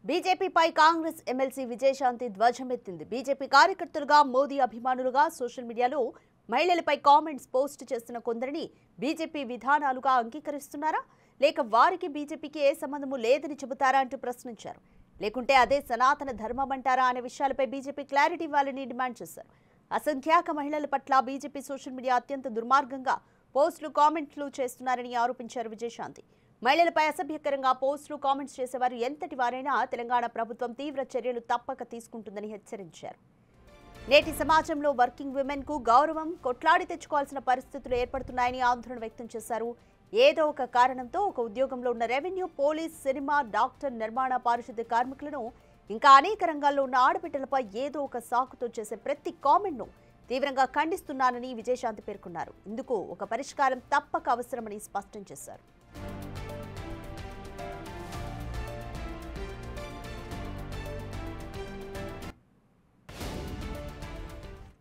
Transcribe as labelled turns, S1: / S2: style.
S1: బీజేపీపై Congress MLC Vijayashanti ధ్వజమెత్తింది. BJP కార్యకర్తలుగా, మోదీ అభిమానులుగా social మీడియాలో మహిళలపై కామెంట్స్ పోస్ట్ చేస్తున్న కొందరిని బీజేపీ విధానాలుగా అంగీకరిస్తున్నారా, లేక వారికి బీజేపీకి ఏ సంబంధము లేదని చెబుతారా అంటూ ప్రశ్నించారు. లేకుంటే అదే సనాతన ధర్మం అంటారా అనే విషయాలపై బీజేపీ క్లారిటీ ఇవ్వాలని డిమాండ్ చేశారు. అసంఖ్యాక మహిళల పట్ల బీజేపీ సోషల్ మీడియా అత్యంత దుర్మార్గంగా పోస్టులు, కామెంట్లు చేస్తున్నారని ఆరోపించారు విజయశాంతి. మహిళలపై అసభ్యకరంగా పోస్టులు, కామెంట్స్ చేసేవారు ఎంతటి వారైనా తెలంగాణ ప్రభుత్వం తీవ్ర చర్యలు తప్పక తీసుకుంటుందని హెచ్చరించారు. నేటి సమాజంలో వర్కింగ్ విమెన్ కు గౌరవం కొట్లాడి తెచ్చుకోవాల్సిన పరిస్థితులు ఏర్పడుతున్నాయని ఆందోళన వ్యక్తం చేశారు. ఏదో ఒక కారణంతో ఒక ఉద్యోగంలో ఉన్న రెవెన్యూ, పోలీస్, సినిమా, డాక్టర్, నిర్మాణ, పారిశుద్ధ్య కార్మికులను ఇంకా అనేక రంగాల్లో ఉన్న ఆడబిడ్డలపై ఏదో ఒక సాకుతో చేసే ప్రతి కామెంట్ను తీవ్రంగా ఖండిస్తున్నానని విజయశాంతి పేర్కొన్నారు. ఇందుకు ఒక పరిష్కారం తప్పక అవసరమని స్పష్టం చేశారు.